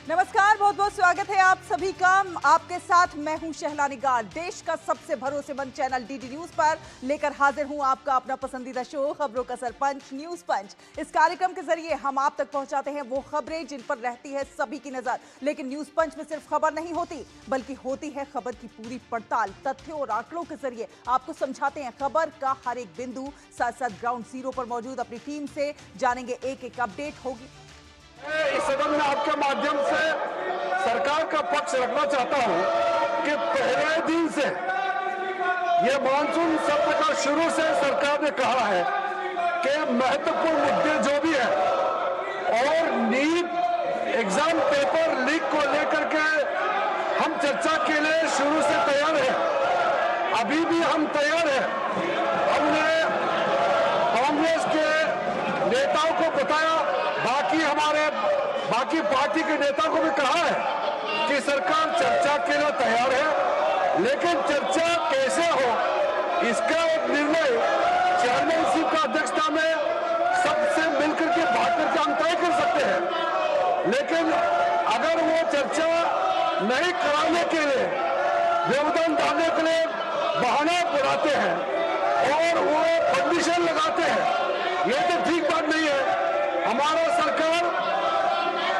नमस्कार, बहुत बहुत स्वागत है आप सभी का। आपके साथ मैं हूं शहला निगार। देश का सबसे भरोसेमंद चैनल डीडी न्यूज पर लेकर हाजिर हूं आपका अपना पसंदीदा शो खबरों का सरपंच न्यूज पंच। इस कार्यक्रम के जरिए हम आप तक पहुंचाते हैं वो खबरें जिन पर रहती है सभी की नजर। लेकिन न्यूज पंच में सिर्फ खबर नहीं होती, बल्कि होती है खबर की पूरी पड़ताल। तथ्यों और आंकड़ों के जरिए आपको समझाते हैं खबर का हर एक बिंदु। साथ साथ ग्राउंड जीरो पर मौजूद अपनी टीम से जानेंगे एक एक अपडेट होगी। इस सदन में आपके माध्यम से सरकार का पक्ष रखना चाहता हूं कि पहले दिन से ये मानसून सत्र का शुरू से सरकार ने कहा है कि महत्वपूर्ण मुद्दे जो भी है और नीट एग्जाम पेपर लीक को लेकर के हम चर्चा के लिए शुरू से तैयार हैं। अभी भी हम तैयार हैं। हमने कांग्रेस के नेताओं को बताया, बाकी पार्टी के नेता को भी कहा है कि सरकार चर्चा के लिए तैयार है, लेकिन चर्चा कैसे हो इसका एक निर्णय चेयरमैनशिप का अध्यक्षता में सबसे मिलकर के बात करके हम तय कर सकते हैं। लेकिन अगर वो चर्चा नहीं कराने के लिए, व्यवधान डालने के लिए बहाना बनाते हैं और वो कंडीशन लगाते हैं, ये तो ठीक बात नहीं है। हमारा सरकार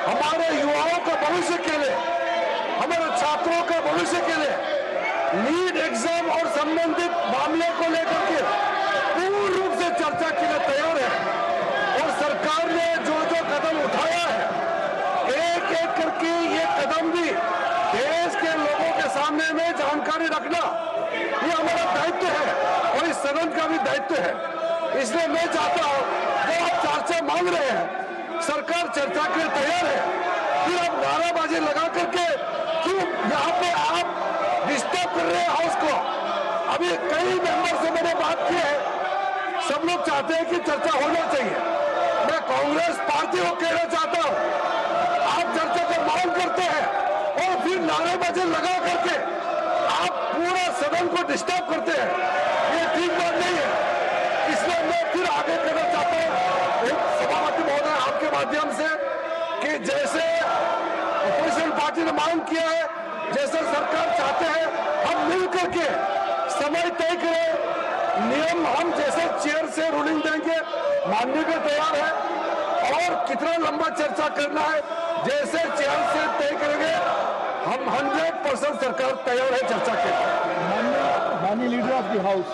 हमारे युवाओं का भविष्य के लिए, हमारे छात्रों के भविष्य के लिए नीट एग्जाम और संबंधित मामले को लेकर के पूर्ण रूप से चर्चा के लिए तैयार है। और सरकार ने जो जो कदम उठाया है, एक एक करके ये कदम भी देश के लोगों के सामने में जानकारी रखना, ये हमारा दायित्व है और इस सदन का भी दायित्व है। इसलिए मैं चाहता हूं, जो आप चर्चा मांग रहे हैं, सरकार चर्चा के लिए तैयार है, फिर आप नाराबाजी लगा करके क्यों यहाँ पे आप डिस्टर्ब कर रहे हैं हाउस को। अभी कई मेंबर से मैंने बात की है, सब लोग चाहते हैं कि चर्चा होना चाहिए। मैं कांग्रेस पार्टी को कहना चाहता हूँ, आप चर्चा को मांग करते हैं और फिर नारेबाजी लगा करके आप पूरा सदन को डिस्टर्ब करते हैं, ये ठीक बात नहीं है। इसलिए मैं फिर आगे कहना चाहता हूँ सभापति महोदय आपके माध्यम से कि जैसे अपोजिशन पार्टी ने मांग किया है, जैसे सरकार चाहते हैं, हम मिलकर के समय तय करें, नियम हम जैसे चेयर से रूलिंग देंगे मानने के तैयार है, और कितना लंबा चर्चा करना है जैसे चेयर से तय करेंगे, हम 100% सरकार तैयार है चर्चा के। माननीय लीडर ऑफ द हाउस,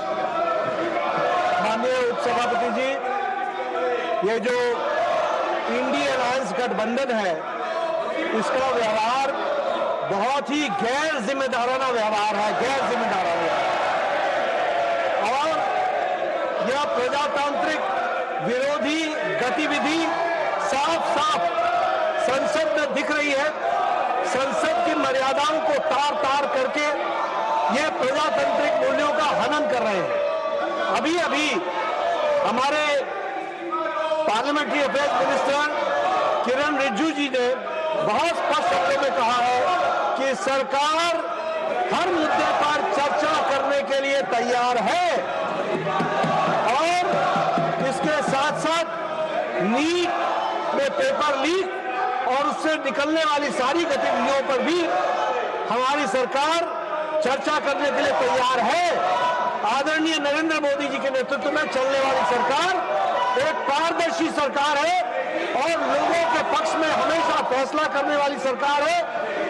माननीय उपसभापति जी, ये जो इंडिया अलायंस गठबंधन है, इसका व्यवहार बहुत ही गैर जिम्मेदाराना व्यवहार है, गैर जिम्मेदाराना। और यह प्रजातांत्रिक विरोधी गतिविधि साफ साफ संसद में दिख रही है। संसद की मर्यादाओं को तार तार करके ये प्रजातांत्रिक मूल्यों का हनन कर रहे हैं। अभी अभी हमारे पार्लियामेंट्री अफेयर्स मिनिस्टर किरण रिजिजू जी ने बहुत स्पष्ट शब्दों में कहा है कि सरकार हर मुद्दे पर चर्चा करने के लिए तैयार है, और इसके साथ साथ नीट में पेपर लीक और उससे निकलने वाली सारी गतिविधियों पर भी हमारी सरकार चर्चा करने के लिए तैयार है। आदरणीय नरेंद्र मोदी जी के नेतृत्व में चलने वाली सरकार एक पारदर्शी सरकार है और लोगों के पक्ष में हमेशा फैसला करने वाली सरकार है।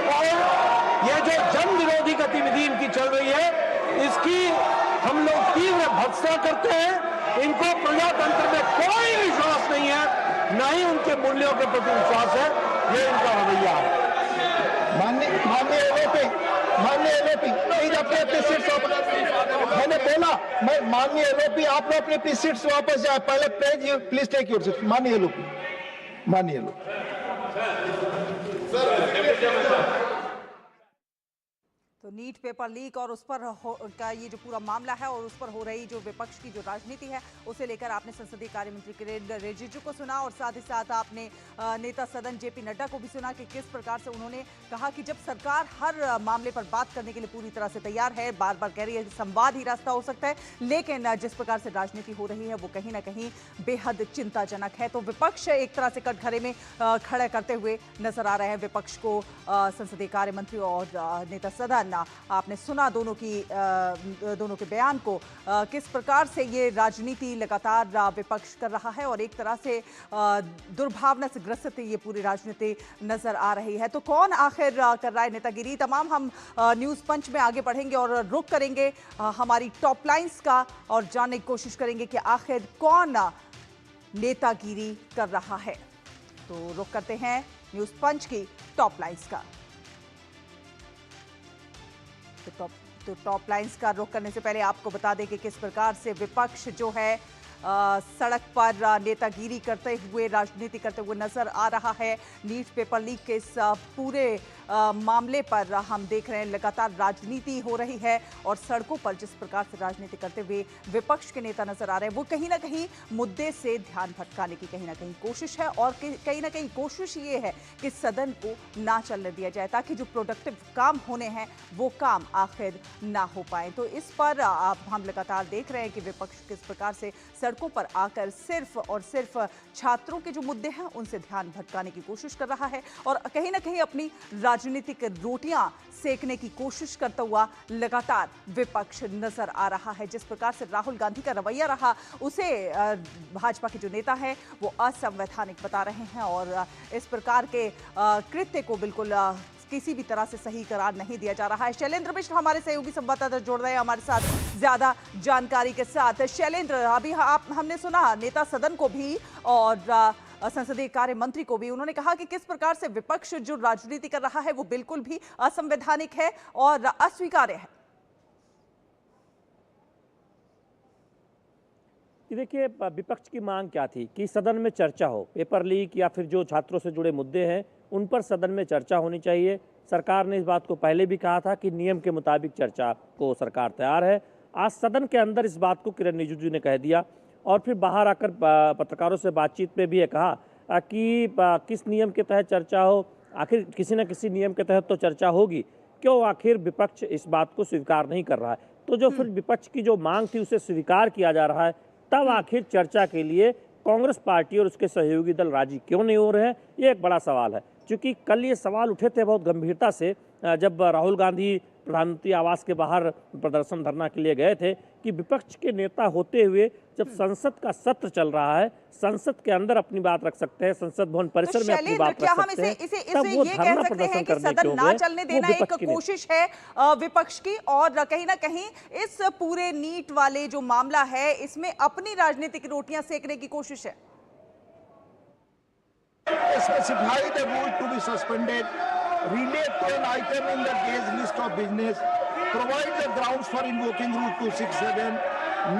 और ये जो जन विरोधी गतिविधि इनकी चल रही है, इसकी हम लोग तीव्र भर्त्सना करते हैं। इनको प्रजातंत्र में कोई विश्वास नहीं है, न ही उनके मूल्यों के प्रति विश्वास है, ये इनका रवैया है। माननीय एलओपी प्लीज अपने सीट्स वापस, मैंने बोला, मैं माननीय एलओपी आप लोग अपनी सीट्स वापस जाए, पहले प्लीज टेक योर सीट। माननीय एलओपी तो नीट पेपर लीक और उस पर का ये जो पूरा मामला है और उस पर हो रही जो विपक्ष की जो राजनीति है उसे लेकर आपने संसदीय कार्य मंत्री किरेन रिजिजू को सुना और साथ ही साथ आपने नेता सदन जेपी नड्डा को भी सुना कि किस प्रकार से उन्होंने कहा कि जब सरकार हर मामले पर बात करने के लिए पूरी तरह से तैयार है, बार बार कह रही है संवाद ही रास्ता हो सकता है, लेकिन जिस प्रकार से राजनीति हो रही है वो कहीं ना कहीं बेहद चिंताजनक है। तो विपक्ष एक तरह से कटघरे में खड़े करते हुए नजर आ रहे हैं विपक्ष को संसदीय कार्य मंत्री और नेता सदन। आपने सुना दोनों के बयान को, किस प्रकार से ये राजनीति लगातार विपक्ष कर रहा है और एक तरह से दुर्भावना से ग्रसित ये पूरी राजनीति नजर आ रही है। तो कौन आखिर कर रहा है नेतागिरी, तमाम हम न्यूज पंच में आगे बढ़ेंगे और रुख करेंगे हमारी टॉप लाइंस का और जानने की कोशिश करेंगे कि आखिर कौन नेतागिरी कर रहा है। तो रुख करते हैं न्यूज पंच की टॉप लाइंस का। तो टॉप लाइंस का रुख करने से पहले आपको बता दें कि किस प्रकार से विपक्ष जो है सड़क पर नेतागिरी करते हुए राजनीति करते हुए नजर आ रहा है। नीट पेपर लीक के इस पूरे मामले पर हम देख रहे हैं लगातार राजनीति हो रही है और सड़कों पर जिस प्रकार से राजनीति करते हुए विपक्ष के नेता नजर आ रहे हैं वो कहीं ना कहीं मुद्दे से ध्यान भटकाने की कहीं ना कहीं कोशिश है और कहीं ना कहीं कोशिश ये है कि सदन को ना चलने दिया जाए ताकि जो प्रोडक्टिव काम होने हैं वो काम आखिर ना हो पाए। तो इस पर हम लगातार देख रहे हैं कि विपक्ष किस प्रकार से सड़कों पर आकर सिर्फ और सिर्फ छात्रों के जो मुद्दे हैं उनसे ध्यान भटकाने की कोशिश कर रहा है और कहीं ना कहीं अपनी राजनीतिक रोटियां सेकने की कोशिश करता हुआ लगातार विपक्ष नजर आ रहा है। जिस प्रकार से राहुल गांधी का रवैया रहा उसे भाजपा के जो नेता हैं वो असंवैधानिक बता रहे हैं और इस प्रकार के कृत्य को बिल्कुल किसी भी तरह से सही करार नहीं दिया जा रहा है। शैलेंद्र मिश्र हमारे सहयोगी संवाददाता जुड़ रहे हैं हमारे साथ ज्यादा जानकारी के साथ। शैलेंद्र, अभी हमने सुना नेता सदन को भी और संसदीय कार्य मंत्री को भी, उन्होंने कहा कि किस प्रकार से विपक्ष जो राजनीति कर रहा है वो बिल्कुल भी असंवैधानिक है और अस्वीकार्य है। देखिए, विपक्ष की मांग क्या थी कि सदन में चर्चा हो, पेपर लीक या फिर जो छात्रों से जुड़े मुद्दे हैं उन पर सदन में चर्चा होनी चाहिए। सरकार ने इस बात को पहले भी कहा था कि नियम के मुताबिक चर्चा को सरकार तैयार है। आज सदन के अंदर इस बात को किरेन रिजिजू ने कह दिया और फिर बाहर आकर पत्रकारों से बातचीत में भी ये कहा कि किस नियम के तहत चर्चा हो, आखिर किसी न किसी नियम के तहत तो चर्चा होगी, क्यों आखिर विपक्ष इस बात को स्वीकार नहीं कर रहा है। तो जो फिर विपक्ष की जो मांग थी उसे स्वीकार किया जा रहा है, तब आखिर चर्चा के लिए कांग्रेस पार्टी और उसके सहयोगी दल राजी क्यों नहीं हो रहे हैं, ये एक बड़ा सवाल है। क्योंकि कल ये सवाल उठे थे बहुत गंभीरता से जब राहुल गांधी प्रधानमंत्री आवास के बाहर प्रदर्शन धरना के लिए गए थे कि विपक्ष के नेता होते हुए जब संसद का सत्र चल रहा है, संसद के अंदर अपनी बात रख सकते हैं, संसद भवन परिसर में अपनी बात रख सकते हैं, तब वो धरना प्रदर्शन करने क्यों गए? चलने देना एक कोशिश है विपक्ष की और कहीं ना कहीं इस पूरे नीट वाले जो मामला है इसमें अपनी राजनीतिक रोटियां सेकने की कोशिश है। Specify the rule to be suspended, relate to an item in the day's list of business, provide the grounds for invoking Rule 267,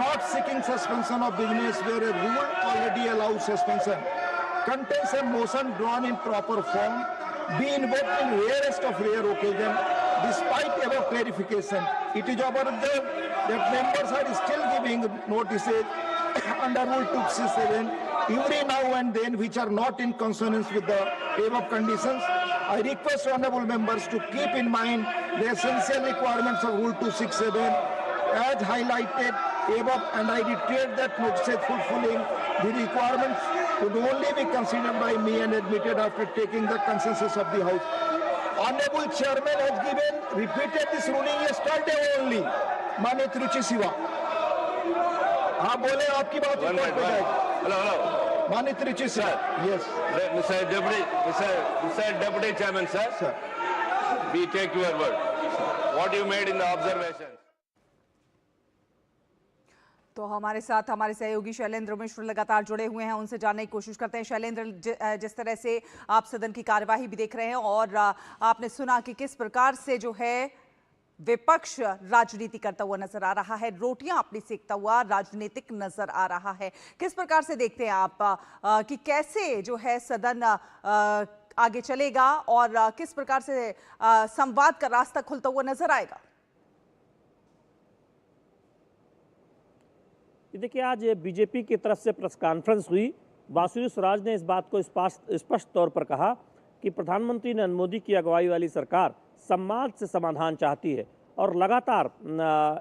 not seeking suspension of business where a rule already allows suspension, contains a motion drawn in proper form, be invoked in rarest of rare occasion. Despite above clarification, it is observed that members are still giving notices under Rule 267 every now and then which are not in consonance with the above conditions. I request honorable members to keep in mind the essential requirements of Rule 267 as highlighted above, and I reiterate that notices fulfilling the requirements could only be considered by me and admitted after taking the consensus of the House. Honorable Chairman has repeated this ruling yesterday only. माननीय रुचि शिवा, हाँ बोले, आपकी बात record पे जाएगी। Hello. माननीय रुचि Shiva, yes. Mr. Deputy Chairman, sir. We take your word. What you made in the observation. तो हमारे साथ हमारे सहयोगी शैलेंद्र मिश्र लगातार जुड़े हुए हैं, उनसे जानने की कोशिश करते हैं। शैलेंद्र, जिस तरह से आप सदन की कार्यवाही भी देख रहे हैं और आपने सुना कि किस प्रकार से जो है विपक्ष राजनीति करता हुआ नजर आ रहा है, रोटियां अपनी सेकता हुआ राजनीतिक नजर आ रहा है, किस प्रकार से देखते हैं आप कि कैसे जो है सदन आगे चलेगा और किस प्रकार से संवाद का रास्ता खुलता हुआ नजर आएगा? देखिए, आज बीजेपी की तरफ से प्रेस कॉन्फ्रेंस हुई। बासुरी स्वराज ने इस बात को स्पष्ट तौर पर कहा कि प्रधानमंत्री नरेंद्र मोदी की अगुवाई वाली सरकार संवाद से समाधान चाहती है और लगातार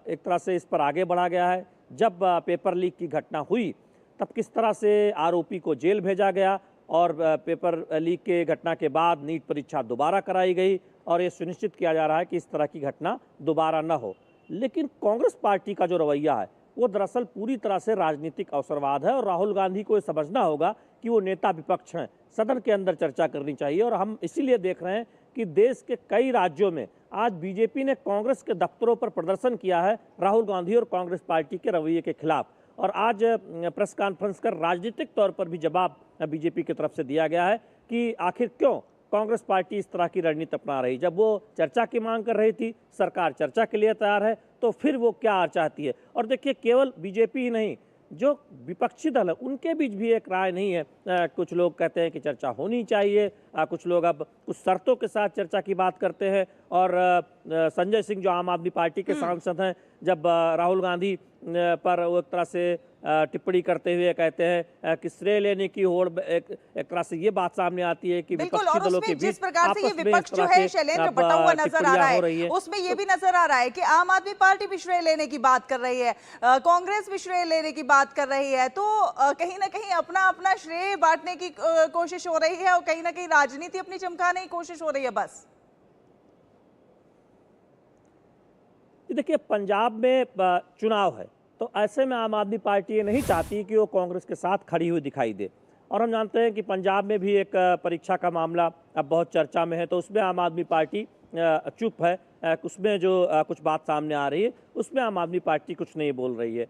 एक तरह से इस पर आगे बढ़ा गया है। जब पेपर लीक की घटना हुई तब किस तरह से आरोपी को जेल भेजा गया और पेपर लीक के घटना के बाद नीट परीक्षा दोबारा कराई गई और ये सुनिश्चित किया जा रहा है कि इस तरह की घटना दोबारा न हो। लेकिन कांग्रेस पार्टी का जो रवैया है वो दरअसल पूरी तरह से राजनीतिक अवसरवाद है और राहुल गांधी को ये समझना होगा कि वो नेता विपक्ष हैं, सदन के अंदर चर्चा करनी चाहिए। और हम इसीलिए देख रहे हैं कि देश के कई राज्यों में आज बीजेपी ने कांग्रेस के दफ्तरों पर प्रदर्शन किया है राहुल गांधी और कांग्रेस पार्टी के रवैये के खिलाफ। और आज प्रेस कॉन्फ्रेंस कर राजनीतिक तौर पर भी जवाब बीजेपी की तरफ से दिया गया है कि आखिर क्यों कांग्रेस पार्टी इस तरह की रणनीति अपना रही। जब वो चर्चा की मांग कर रही थी, सरकार चर्चा के लिए तैयार है, तो फिर वो क्या चाहती है। और देखिए, केवल बीजेपी ही नहीं, जो विपक्षी दल है उनके बीच भी एक राय नहीं है। कुछ लोग कहते हैं कि चर्चा होनी चाहिए, कुछ लोग अब कुछ शर्तों के साथ चर्चा की बात करते हैं। और संजय सिंह जो आम आदमी पार्टी के सांसद हैं, जब राहुल गांधी पर वो एक तरह से टिप्पणी करते हुए कहते हैं कि श्रेय लेने की होड़, एक तरह से ये बात सामने आती है कि विपक्षी दलों के बीच जिस प्रकार से ये विपक्ष जो है शैलेंद्र बटा हुआ नजर आ रहा है, उसमें ये भी नजर आ रहा है कि आम आदमी पार्टी भी श्रेय लेने की बात कर रही है, कांग्रेस भी श्रेय लेने की बात कर रही है। तो कहीं ना कहीं अपना अपना श्रेय बांटने की कोशिश हो रही है और कहीं ना कहीं राजनीति अपनी चमकाने की कोशिश हो रही है। बस देखिए, पंजाब में चुनाव है तो ऐसे में आम आदमी पार्टी ये नहीं चाहती कि वो कांग्रेस के साथ खड़ी हुई दिखाई दे। और हम जानते हैं कि पंजाब में भी एक परीक्षा का मामला अब बहुत चर्चा में है, तो उसमें आम आदमी पार्टी चुप है। उसमें जो कुछ बात सामने आ रही है उसमें आम आदमी पार्टी कुछ नहीं बोल रही है।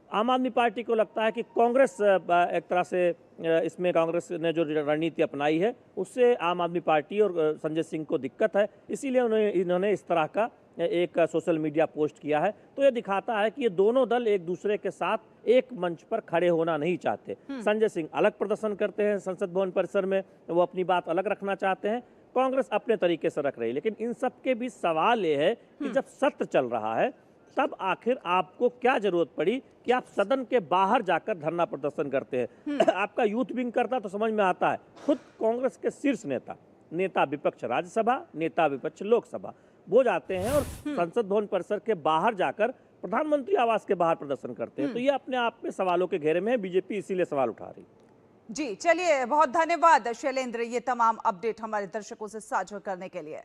आम आदमी पार्टी को लगता है कि कांग्रेस एक तरह से इसमें कांग्रेस ने जो रणनीति अपनाई है उससे आम आदमी पार्टी और संजय सिंह को दिक्कत है, इसीलिए इन्होंने इस तरह का एक सोशल मीडिया पोस्ट किया है। तो ये दिखाता है कि ये दोनों दल एक दूसरे के साथ एक मंच पर खड़े होना नहीं चाहते। संजय सिंह अलग प्रदर्शन करते हैं संसद भवन परिसर में, वो अपनी बात अलग रखना चाहते हैं, कांग्रेस अपने तरीके से रख रही है। लेकिन इन सब के बीच सवाल ये है कि जब सत्र चल रहा है तब आखिर आपको क्या जरूरत पड़ी कि आप सदन के बाहर जाकर धरना प्रदर्शन करते हैं। आपका यूथ विंग करता तो समझ में आता है। खुद कांग्रेस के शीर्ष नेता विपक्ष राज्यसभा, नेता विपक्ष लोकसभा, वो जाते हैं और संसद भवन परिसर के बाहर जाकर प्रधानमंत्री आवास के बाहर प्रदर्शन करते हैं। तो ये अपने आप में सवालों के घेरे में है, बीजेपी इसीलिए सवाल उठा रही। जी चलिए, बहुत धन्यवाद शैलेंद्र, ये तमाम अपडेट हमारे दर्शकों से साझा करने के लिए।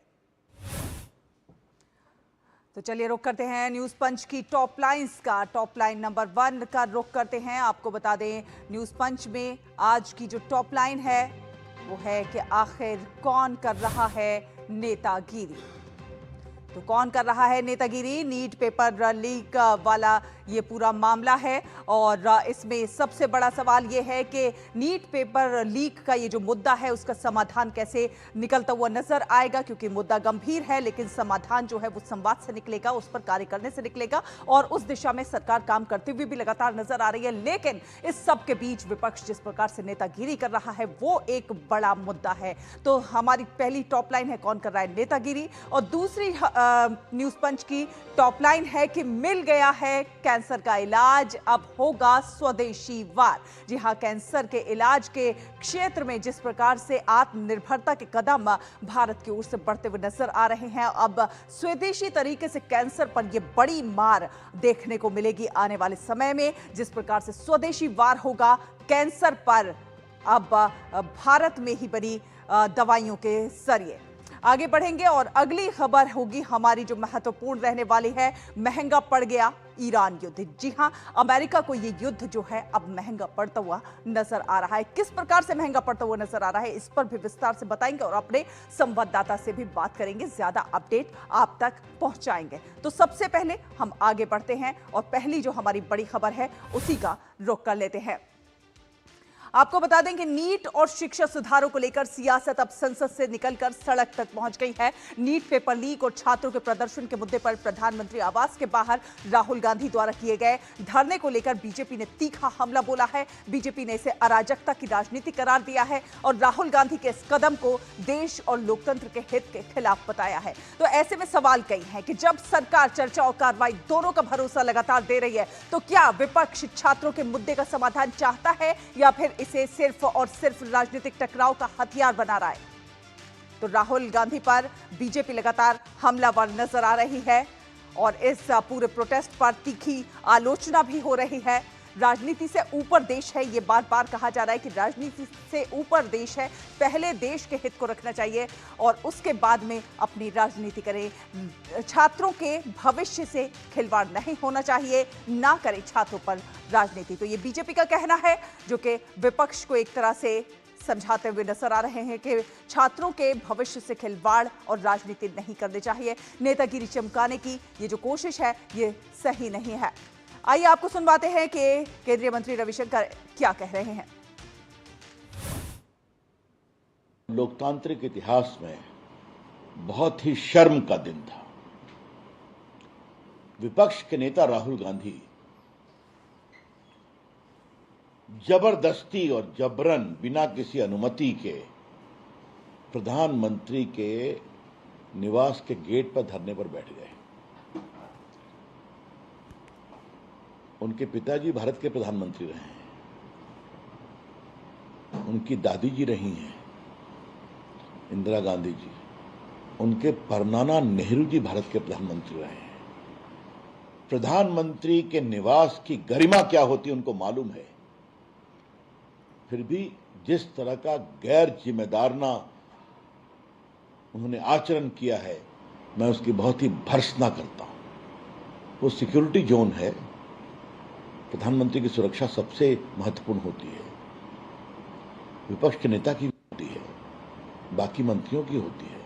तो चलिए रुक करते हैं न्यूज़ पंच की टॉप लाइंस का। टॉप लाइन नंबर 1 का रुक करते हैं। आपको बता दें न्यूज़ पंच में आज की जो टॉप लाइन है वो है कि आखिर कौन कर रहा है नेतागिरी। तो कौन कर रहा है नेतागिरी? नीट पेपर लीक वाला ये पूरा मामला है और इसमें सबसे बड़ा सवाल ये है कि नीट पेपर लीक का ये जो मुद्दा है उसका समाधान कैसे निकलता हुआ नजर आएगा, क्योंकि मुद्दा गंभीर है लेकिन समाधान जो है वो संवाद से निकलेगा, उस पर कार्य करने से निकलेगा और उस दिशा में सरकार काम करते हुए भी लगातार नजर आ रही है। लेकिन इस सब के बीच विपक्ष जिस प्रकार से नेतागिरी कर रहा है वो एक बड़ा मुद्दा है। तो हमारी पहली टॉप लाइन है कौन कर रहा है नेतागिरी, और दूसरी न्यूज़ पंच की टॉप लाइन है कि मिल गया है कैंसर का इलाज, अब होगा स्वदेशी वार। जी हां, कैंसर के इलाज के क्षेत्र में जिस प्रकार से आत्मनिर्भरता के कदम भारत की ओर से बढ़ते हुए नजर आ रहे हैं, अब स्वदेशी तरीके से कैंसर पर यह बड़ी मार देखने को मिलेगी आने वाले समय में। जिस प्रकार से स्वदेशी वार होगा कैंसर पर, अब भारत में ही बनी दवाइयों के जरिए। आगे बढ़ेंगे और अगली खबर होगी हमारी जो महत्वपूर्ण रहने वाली है, महंगा पड़ गया ईरान युद्ध। जी हां, अमेरिका को ये युद्ध जो है अब महंगा पड़ता हुआ नजर आ रहा है। किस प्रकार से महंगा पड़ता हुआ नजर आ रहा है इस पर भी विस्तार से बताएंगे और अपने संवाददाता से भी बात करेंगे, ज्यादा अपडेट आप तक पहुंचाएंगे। तो सबसे पहले हम आगे बढ़ते हैं और पहली जो हमारी बड़ी खबर है उसी का रुख कर लेते हैं। आपको बता दें कि नीट और शिक्षा सुधारों को लेकर सियासत अब संसद से निकलकर सड़क तक पहुंच गई है। नीट पेपर लीक और छात्रों के प्रदर्शन के मुद्दे पर प्रधानमंत्री आवास के बाहर राहुल गांधी द्वारा किए गए धरने को लेकर बीजेपी ने तीखा हमला बोला है। बीजेपी ने इसे अराजकता की राजनीति करार दिया है और राहुल गांधी के इस कदम को देश और लोकतंत्र के हित के खिलाफ बताया है। तो ऐसे में सवाल कई हैं कि जब सरकार चर्चा और कार्रवाई दोनों का भरोसा लगातार दे रही है, तो क्या विपक्ष छात्रों के मुद्दे का समाधान चाहता है या फिर इसे सिर्फ और सिर्फ राजनीतिक टकराव का हथियार बना रहा है? तो राहुल गांधी पर बीजेपी लगातार हमलावर नजर आ रही है और इस पूरे प्रोटेस्ट पर तीखी आलोचना भी हो रही है। राजनीति से ऊपर देश है, ये बार बार कहा जा रहा है कि राजनीति से ऊपर देश है, पहले देश के हित को रखना चाहिए और उसके बाद में अपनी राजनीति करें। छात्रों के भविष्य से खिलवाड़ नहीं होना चाहिए, ना करें छात्रों पर राजनीति। तो ये बीजेपी का कहना है, जो कि विपक्ष को एक तरह से समझाते हुए नजर आ रहे हैं कि छात्रों के भविष्य से खिलवाड़ और राजनीति नहीं करनी चाहिए। नेतागिरी चमकाने की ये जो कोशिश है, ये सही नहीं है। आइए आपको सुनवाते हैं कि केंद्रीय मंत्री रविशंकर क्या कह रहे हैं। लोकतांत्रिक इतिहास में बहुत ही शर्म का दिन था। विपक्ष के नेता राहुल गांधी जबरदस्ती और जबरन बिना किसी अनुमति के प्रधानमंत्री के निवास के गेट पर धरने पर बैठ गए। उनके पिताजी भारत के प्रधानमंत्री रहे हैं, उनकी दादी जी रही हैं इंदिरा गांधी जी, उनके परनाना नेहरू जी भारत के प्रधानमंत्री रहे हैं। प्रधानमंत्री के निवास की गरिमा क्या होती है उनको मालूम है। फिर भी जिस तरह का गैर जिम्मेदाराना उन्होंने आचरण किया है, मैं उसकी बहुत ही भर्त्सना करता हूं। वो सिक्योरिटी जोन है, प्रधानमंत्री की सुरक्षा सबसे महत्वपूर्ण होती है, विपक्ष के नेता की होती है, बाकी मंत्रियों की होती है।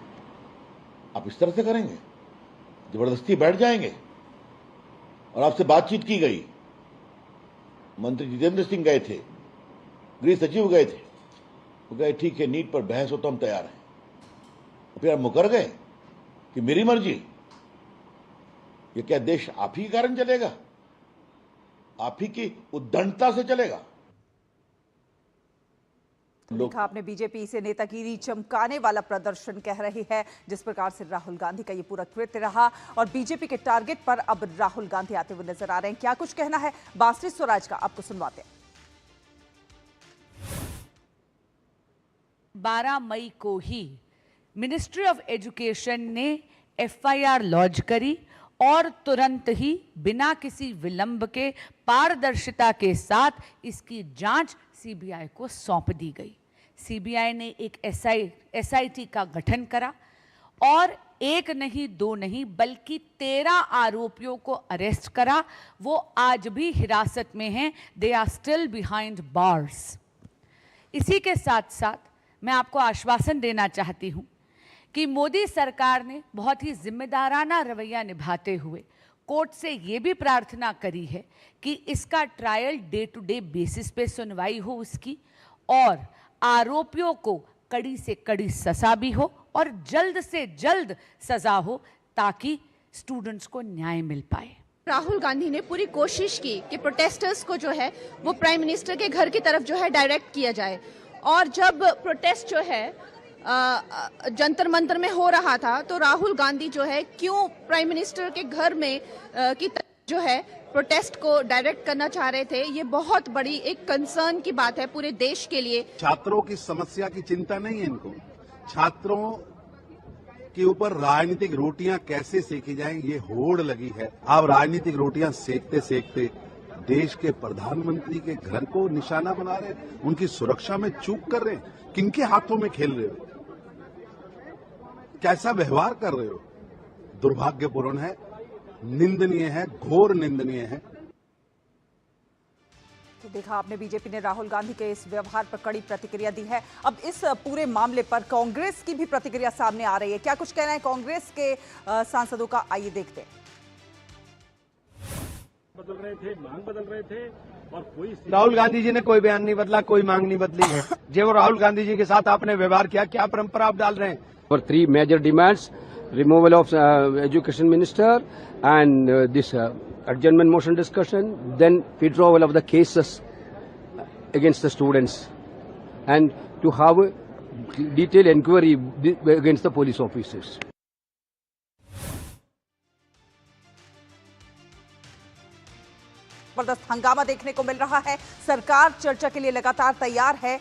आप इस तरह से करेंगे, जबरदस्ती बैठ जाएंगे। और आपसे बातचीत की गई, मंत्री जितेंद्र सिंह गए थे, गृह सचिव गए थे, वो कहे ठीक है नीट पर बहस हो तो हम तैयार हैं। फिर आप मुकर गए कि मेरी मर्जी। ये क्या देश आप ही के कारण चलेगा? आप ही की उद्दंडता से चलेगा? देखा आपने, बीजेपी इसे नेतागिरी चमकाने वाला प्रदर्शन कह रही है। जिस प्रकार से राहुल गांधी का ये पूरा कृत्य रहा और बीजेपी के टारगेट पर अब राहुल गांधी आते हुए नजर आ रहे हैं। क्या कुछ कहना है बांसुरी स्वराज का, आपको सुनवाते हैं। 12 मई को ही मिनिस्ट्री ऑफ एजुकेशन ने एफआईआर लॉन्च करी और तुरंत ही बिना किसी विलंब के पारदर्शिता के साथ इसकी जांच सीबीआई को सौंप दी गई। सीबीआई ने एक एसआईटी का गठन करा और एक नहीं दो नहीं बल्कि 13 आरोपियों को अरेस्ट करा। वो आज भी हिरासत में हैं, they are still behind bars. इसी के साथ साथ मैं आपको आश्वासन देना चाहती हूँ कि मोदी सरकार ने बहुत ही जिम्मेदाराना रवैया निभाते हुए कोर्ट से ये भी प्रार्थना करी है कि इसका trial day to day basis पे सुनवाई हो उसकी, और आरोपियों को कड़ी से कड़ी सजा भी हो और जल्द से जल्द सजा हो, ताकि स्टूडेंट्स को न्याय मिल पाए। राहुल गांधी ने पूरी कोशिश की कि प्रोटेस्टर्स को जो है वो प्राइम मिनिस्टर के घर की तरफ जो है डायरेक्ट किया जाए। और जब प्रोटेस्ट जो है जंतर मंतर में हो रहा था, तो राहुल गांधी जो है क्यों प्राइम मिनिस्टर के घर में की तरफ जो है प्रोटेस्ट को डायरेक्ट करना चाह रहे थे, ये बहुत बड़ी एक कंसर्न की बात है पूरे देश के लिए। छात्रों की समस्या की चिंता नहीं है इनको, छात्रों के ऊपर राजनीतिक रोटियां कैसे सेकी जाएं ये होड़ लगी है। आप राजनीतिक रोटियां सेकते सेकते देश के प्रधानमंत्री के घर को निशाना बना रहे, उनकी सुरक्षा में चूक कर रहे हैं। किनके हाथों में खेल रहे हो, कैसा व्यवहार कर रहे हो? दुर्भाग्यपूर्ण है, निंदनीय है, घोर निंदनीय है। तो देखा आपने, बीजेपी ने राहुल गांधी के इस व्यवहार पर कड़ी प्रतिक्रिया दी है। अब इस पूरे मामले पर कांग्रेस की भी प्रतिक्रिया सामने आ रही है। क्या कुछ कहना है कांग्रेस के सांसदों का, आइए देखते हैं। बदल रहे थे, मांग बदल रहे थे और कोई राहुल गांधी जी ने कोई बयान नहीं बदला, कोई मांग नहीं बदली है। जो राहुल गांधी जी के साथ आपने व्यवहार किया, क्या परंपरा आप डाल रहे हैं? For 3 major demands, removal of education minister and this adjournment motion discussion, then withdrawal of the cases against the students and to have a detailed inquiry against the police officers. जबरदस्त हंगामा देखने को मिल रहा है। सरकार चर्चा के लिए लगातार तैयार है,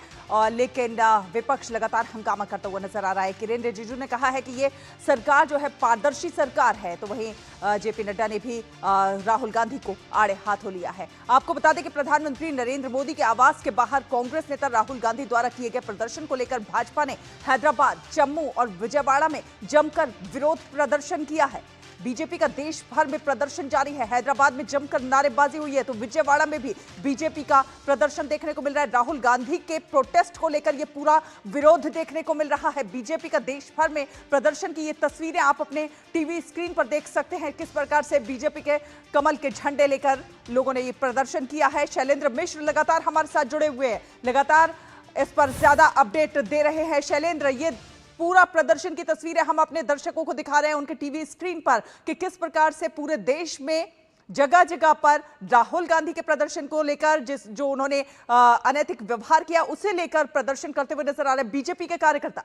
लेकिन विपक्ष लगातार हंगामा करता हुआ नजर आ रहा है। किरेन रिजिजू ने कहा है कि ये सरकार जो है पारदर्शी सरकार है, तो वहीं जेपी नड्डा ने भी राहुल गांधी को आड़े हाथों लिया है। आपको बता दें कि प्रधानमंत्री नरेंद्र मोदी के आवास के बाहर कांग्रेस नेता राहुल गांधी द्वारा किए गए प्रदर्शन को लेकर भाजपा ने हैदराबाद, जम्मू और विजयवाड़ा में जमकर विरोध प्रदर्शन किया है। बीजेपी का देश भर में प्रदर्शन जारी है। हैदराबाद में जमकर नारेबाजी हुई है, तो विजयवाड़ा में भी बीजेपी का प्रदर्शन देखने को मिल रहा है। राहुल गांधी के प्रोटेस्ट को लेकर यह पूरा विरोध देखने को मिल रहा है। बीजेपी का देश भर में प्रदर्शन की ये तस्वीरें आप अपने टीवी स्क्रीन पर देख सकते हैं, किस प्रकार से बीजेपी के कमल के झंडे लेकर लोगों ने ये प्रदर्शन किया है। शैलेंद्र मिश्र लगातार हमारे साथ जुड़े हुए हैं, लगातार इस पर ज्यादा अपडेट दे रहे हैं। शैलेंद्र, ये पूरा प्रदर्शन की तस्वीरें हम अपने दर्शकों को दिखा रहे हैं उनके टीवी स्क्रीन पर कि किस प्रकार से पूरे देश में जगह जगह पर राहुल गांधी के प्रदर्शन को लेकर जो उन्होंने अनैतिक व्यवहार किया उसे लेकर प्रदर्शन करते हुए नजर आ रहे हैं बीजेपी के कार्यकर्ता।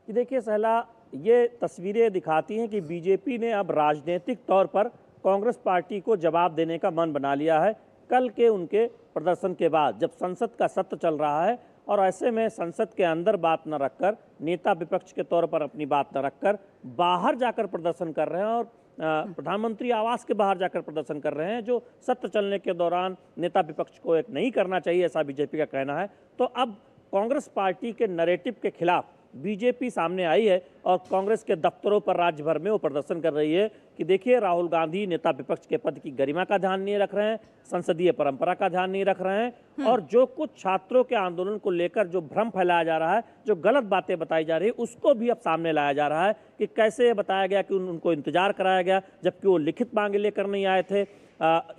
देखिए सहला, ये तस्वीरें दिखाती हैं कि बीजेपी ने अब राजनीतिक तौर पर कांग्रेस पार्टी को जवाब देने का मन बना लिया है। कल के उनके प्रदर्शन के बाद जब संसद का सत्र चल रहा है और ऐसे में संसद के अंदर बात न रखकर, नेता विपक्ष के तौर पर अपनी बात न रखकर बाहर जाकर प्रदर्शन कर रहे हैं और प्रधानमंत्री आवास के बाहर जाकर प्रदर्शन कर रहे हैं, जो सत्र चलने के दौरान नेता विपक्ष को एक नहीं करना चाहिए, ऐसा बीजेपी का कहना है। तो अब कांग्रेस पार्टी के नैरेटिव के खिलाफ बीजेपी सामने आई है और कांग्रेस के दफ्तरों पर राज्य भर में वो प्रदर्शन कर रही है कि देखिए राहुल गांधी नेता विपक्ष के पद की गरिमा का ध्यान नहीं रख रहे हैं, संसदीय परंपरा का ध्यान नहीं रख रहे हैं और जो कुछ छात्रों के आंदोलन को लेकर जो भ्रम फैलाया जा रहा है, जो गलत बातें बताई जा रही है, उसको भी अब सामने लाया जा रहा है कि कैसे बताया गया कि उनको इंतजार कराया गया जबकि वो लिखित मांगे लेकर नहीं आए थे।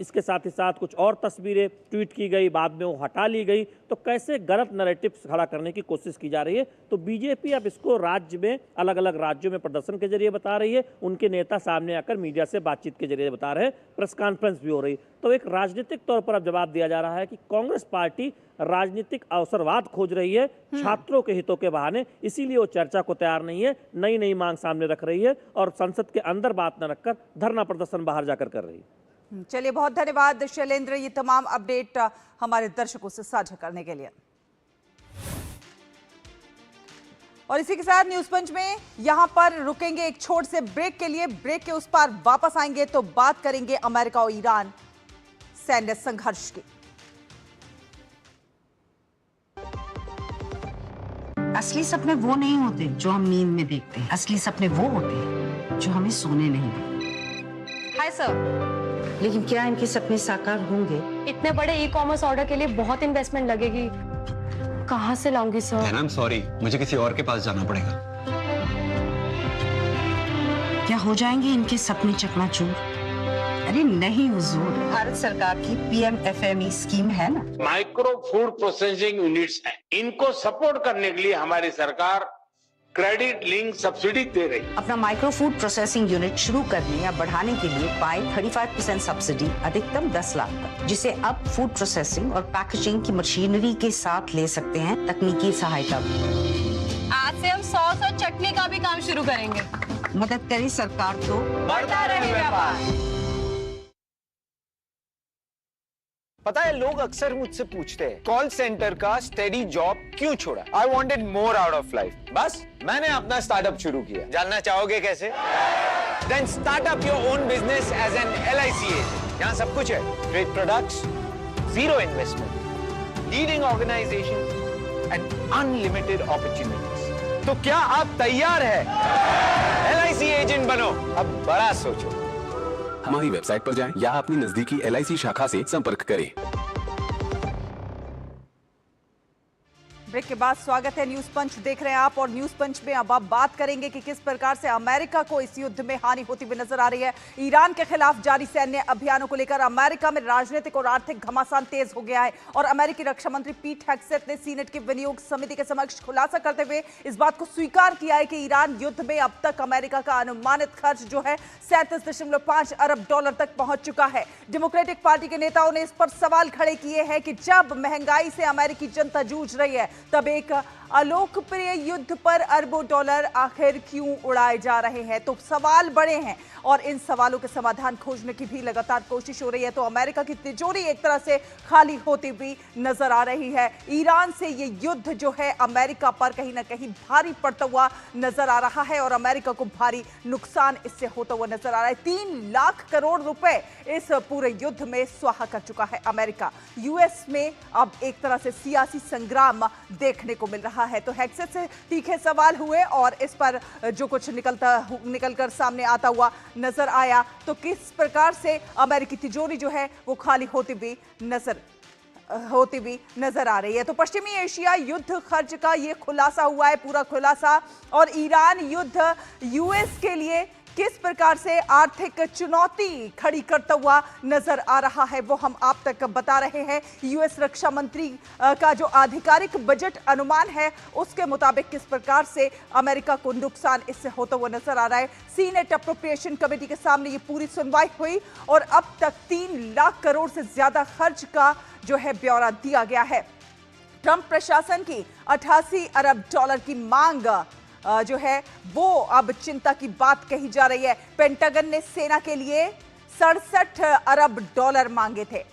इसके साथ ही साथ कुछ और तस्वीरें ट्वीट की गई, बाद में वो हटा ली गई, तो कैसे गलत नैरेटिव खड़ा करने की कोशिश की जा रही है। तो बीजेपी अब इसको राज्य में अलग अलग राज्यों में प्रदर्शन के जरिए बता रही है, उनके नेता सामने आकर मीडिया से बातचीत के जरिए बता रहे हैं, प्रेस कॉन्फ्रेंस भी हो रही। तो एक राजनीतिक तौर पर अब जवाब दिया जा रहा है कि कांग्रेस पार्टी राजनीतिक अवसरवाद खोज रही है छात्रों के हितों के बहाने, इसीलिए वो चर्चा को तैयार नहीं है, नई नई मांग सामने रख रही है और संसद के अंदर बात न रखकर धरना प्रदर्शन बाहर जाकर कर रही है। चलिए, बहुत धन्यवाद शैलेंद्र, ये तमाम अपडेट हमारे दर्शकों से साझा करने के लिए। और इसी के साथ न्यूज पंच में यहां पर रुकेंगे एक छोटे से ब्रेक के लिए। ब्रेक के उस पार वापस आएंगे तो बात करेंगे अमेरिका और ईरान सैन्य संघर्ष की। असली सपने वो नहीं होते जो हम नींद में देखते हैं, असली सपने वो होते हैं जो हमें सोने नहीं देते। Hi sir. लेकिन क्या इनके सपने साकार होंगे? इतने बड़े ई कॉमर्स ऑर्डर के लिए बहुत इन्वेस्टमेंट लगेगी, कहाँ से लाऊंगी सर? आई एम सॉरी, मुझे किसी और के पास जाना पड़ेगा। क्या हो जाएंगे इनके सपने चकनाचूर? अरे नहीं हुजूर, भारत सरकार की PMFME स्कीम है ना, माइक्रो फूड प्रोसेसिंग यूनिट्स हैं, इनको सपोर्ट करने के लिए हमारी सरकार क्रेडिट लिंक सब्सिडी दे रही है। अपना माइक्रो फूड प्रोसेसिंग यूनिट शुरू करने या बढ़ाने के लिए पाएं 35% सब्सिडी अधिकतम 10 लाख तक, जिसे अब फूड प्रोसेसिंग और पैकेजिंग की मशीनरी के साथ ले सकते हैं तकनीकी सहायता भी। आज से हम सॉस और चटनी का भी काम शुरू करेंगे। मदद करे सरकार तो बढ़ता रहे व्यापार। पता है, लोग अक्सर मुझसे पूछते हैं कॉल सेंटर का स्टेडी जॉब क्यों छोड़ा? I wanted more out of life. बस मैंने अपना स्टार्टअप शुरू किया। जानना चाहोगे कैसे? Then start up your own business as an LIC agent. यहाँ सब कुछ है, trade products, zero investment, leading organisation and unlimited opportunities. तो क्या आप तैयार है LIC एजेंट बनो? अब बड़ा सोचो। हमारी वेबसाइट पर जाएं या अपनी नजदीकी LIC शाखा से संपर्क करें। ब्रेक के बाद स्वागत है। न्यूज पंच देख रहे हैं आप और न्यूज पंच में अब आप बात करेंगे कि किस प्रकार से अमेरिका को इस युद्ध में हानि होती हुई नजर आ रही है। ईरान के खिलाफ जारी सैन्य अभियानों को लेकर अमेरिका में राजनीतिक और आर्थिक घमासान तेज हो गया है और अमेरिकी रक्षा मंत्री पीट हेग्सेथ ने सीनेट की विनियोग समिति के समक्ष खुलासा करते हुए इस बात को स्वीकार किया है कि ईरान युद्ध में अब तक अमेरिका का अनुमानित खर्च जो है 37.5 अरब डॉलर तक पहुंच चुका है। डेमोक्रेटिक पार्टी के नेताओं ने इस पर सवाल खड़े किए हैं कि जब महंगाई से अमेरिकी जनता जूझ रही है तब एक अलोकप्रिय युद्ध पर अरबों डॉलर आखिर क्यों उड़ाए जा रहे हैं। तो सवाल बड़े हैं और इन सवालों के समाधान खोजने की भी लगातार कोशिश हो रही है। तो अमेरिका की तिजोरी एक तरह से खाली होती हुई नजर आ रही है। ईरान से ये युद्ध जो है अमेरिका पर कहीं ना कहीं भारी पड़ता हुआ नजर आ रहा है और अमेरिका को भारी नुकसान इससे होता हुआ नजर आ रहा है। 3 लाख करोड़ रुपए इस पूरे युद्ध में स्वाहा कर चुका है अमेरिका। यूएस में अब एक तरह से सियासी संग्राम देखने को मिल रहा है। तो हेग्सेथ से तीखे सवाल हुए और इस पर जो कुछ निकलकर सामने आता हुआ नजर आया तो किस प्रकार से अमेरिकी तिजोरी जो है वो खाली होती हुई नजर आ रही है। तो पश्चिमी एशिया युद्ध खर्च का ये खुलासा हुआ है, पूरा खुलासा, और ईरान युद्ध यूएस के लिए किस प्रकार से आर्थिक चुनौती खड़ी करता हुआ नजर आ रहा है वो हम आप तक बता रहे हैं। यूएस रक्षा मंत्री का जो आधिकारिक बजट अनुमान है उसके मुताबिक किस प्रकार से अमेरिका को नुकसान इससे होता हुआ नजर आ रहा है। सीनेट अप्रोप्रिएशन कमेटी के सामने ये पूरी सुनवाई हुई और अब तक 3 लाख करोड़ से ज्यादा खर्च का जो है ब्यौरा दिया गया है। ट्रंप प्रशासन की 88 अरब डॉलर की मांग जो है वो अब चिंता की बात कही जा रही है। पेंटागन ने सेना के लिए 67 अरब डॉलर मांगे थे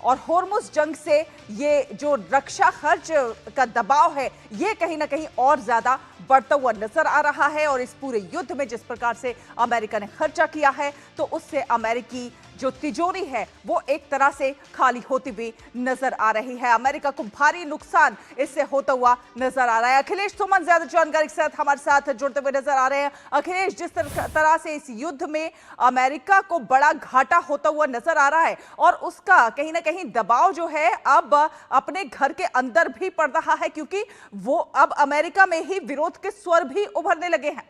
और होर्मुज जंग से ये जो रक्षा खर्च का दबाव है ये कहीं ना कहीं और ज्यादा बढ़ता हुआ नजर आ रहा है। और इस पूरे युद्ध में जिस प्रकार से अमेरिका ने खर्चा किया है तो उससे अमेरिकी जो तिजोरी है वो एक तरह से खाली होती हुई नजर आ रही है। अमेरिका को भारी नुकसान इससे होता हुआ नजर आ रहा है। अखिलेश सुमन ज्यादा जानकारी के साथ हमारे साथ जुड़ते हुए नजर आ रहे हैं। अखिलेश, जिस तरह से इस युद्ध में अमेरिका को बड़ा घाटा होता हुआ नजर आ रहा है और उसका कहीं ना कहीं दबाव जो है अब अपने घर के अंदर भी पड़ रहा है क्योंकि वो अब अमेरिका में ही विरोध के स्वर भी उभरने लगे हैं।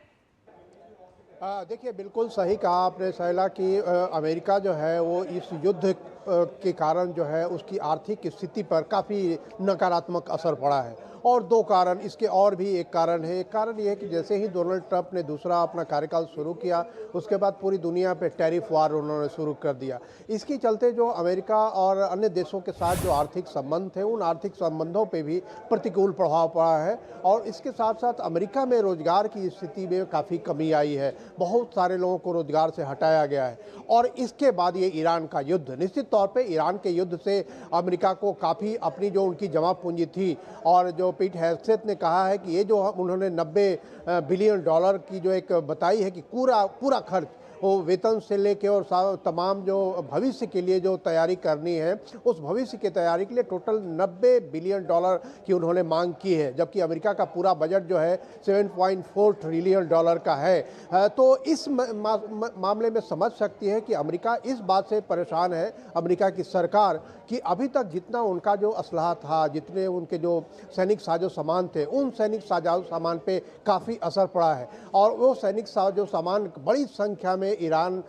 देखिए, बिल्कुल सही कहा आपने शैला कि अमेरिका जो है वो इस युद्ध के कारण जो है उसकी आर्थिक स्थिति पर काफ़ी नकारात्मक असर पड़ा है और 2 कारण इसके और भी एक कारण है। एक कारण ये है कि जैसे ही डोनाल्ड ट्रंप ने दूसरा अपना कार्यकाल शुरू किया उसके बाद पूरी दुनिया पे टैरिफ वार उन्होंने शुरू कर दिया। इसके चलते जो अमेरिका और अन्य देशों के साथ जो आर्थिक संबंध थे उन आर्थिक संबंधों पे भी प्रतिकूल प्रभाव पड़ा है और इसके साथ साथ अमेरिका में रोजगार की स्थिति में काफ़ी कमी आई है। बहुत सारे लोगों को रोजगार से हटाया गया है और इसके बाद ये ईरान का युद्ध, निश्चित तौर पे ईरान के युद्ध से अमेरिका को काफ़ी अपनी जो उनकी जमा पूंजी थी और जो पीट हेग्सेथ ने कहा है कि ये जो उन्होंने 90 बिलियन डॉलर की जो एक बताई है कि पूरा खर्च वो वेतन से लेके और तमाम जो भविष्य के लिए जो तैयारी करनी है उस भविष्य की तैयारी के लिए टोटल 90 बिलियन डॉलर की उन्होंने मांग की है, जबकि अमेरिका का पूरा बजट जो है 7.4 ट्रिलियन डॉलर का है। तो इस मामले में समझ सकती है कि अमेरिका इस बात से परेशान है, अमेरिका की सरकार, कि अभी तक जितना उनका जो असलहा था, जितने उनके जो सैनिक साजो सामान थे, उन सैनिक साजो सामान पे काफ़ी असर पड़ा है और वो सैनिक साजो सामान बड़ी संख्या में ईरान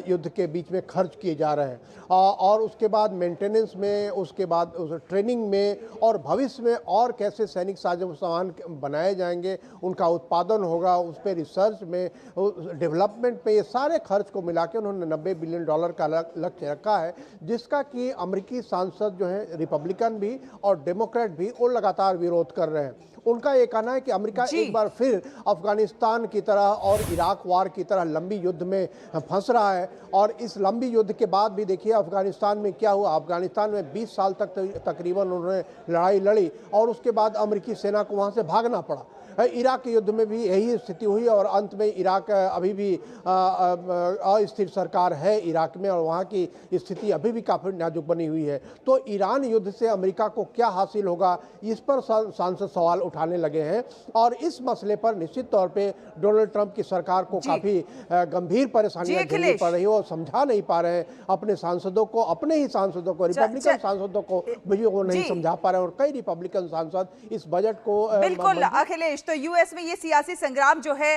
युद्ध के बीच में खर्च किए जा रहे हैं और उसके बाद मेंटेनेंस में, उसके बाद ट्रेनिंग में और भविष्य में और कैसे सैनिक साजो सामान बनाए जाएंगे, उनका उत्पादन होगा, उस पर रिसर्च में, डेवलपमेंट पे, ये सारे खर्च को मिला के उन्होंने 90 बिलियन डॉलर का लक्ष्य रखा है, जिसका कि अमेरिकी सांसद जो है रिपब्लिकन भी और डेमोक्रेट भी वो लगातार विरोध कर रहे हैं। उनका ये कहना है कि अमेरिका एक बार फिर अफगानिस्तान की तरह और इराक वार की तरह लंबी युद्ध में फंस रहा है और इस लंबी युद्ध के बाद भी देखिए अफगानिस्तान में क्या हुआ। अफगानिस्तान में 20 साल तक तकरीबन उन्होंने लड़ाई लड़ी और उसके बाद अमेरिकी सेना को वहाँ से भागना पड़ा। इराक के युद्ध में भी यही स्थिति हुई और अंत में इराक अभी भी अस्थिर सरकार है इराक में और वहाँ की स्थिति अभी भी काफ़ी नाजुक बनी हुई है। तो ईरान युद्ध से अमेरिका को क्या हासिल होगा, इस पर सांसद सवाल उठाने लगे हैं और इस मसले पर निश्चित तौर पे डोनाल्ड ट्रंप की सरकार को काफ़ी गंभीर परेशानियां झेलनी पड़ रही है और समझा नहीं पा रहे हैं अपने सांसदों को, अपने ही सांसदों को, रिपब्लिकन सांसदों को भी वो नहीं समझा पा रहे हैं और कई रिपब्लिकन सांसद इस बजट को बिल्कुल अखिलेश, तो यूएस में ये सियासी संग्राम जो है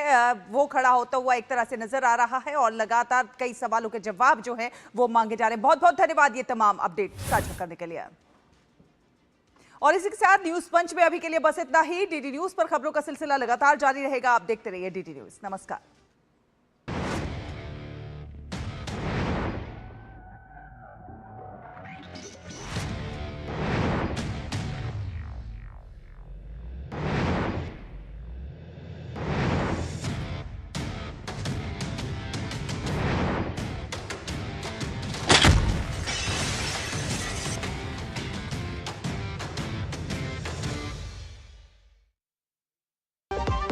वो खड़ा होता हुआ एक तरह से नजर आ रहा है और लगातार कई सवालों के जवाब जो है वो मांगे जा रहे हैं। बहुत बहुत धन्यवाद ये तमाम अपडेट साझा करने के लिए। और इसी के साथ न्यूज पंच में अभी के लिए बस इतना ही। डीडी न्यूज पर खबरों का सिलसिला लगातार जारी रहेगा। आप देखते रहिए डीडी न्यूज। नमस्कार।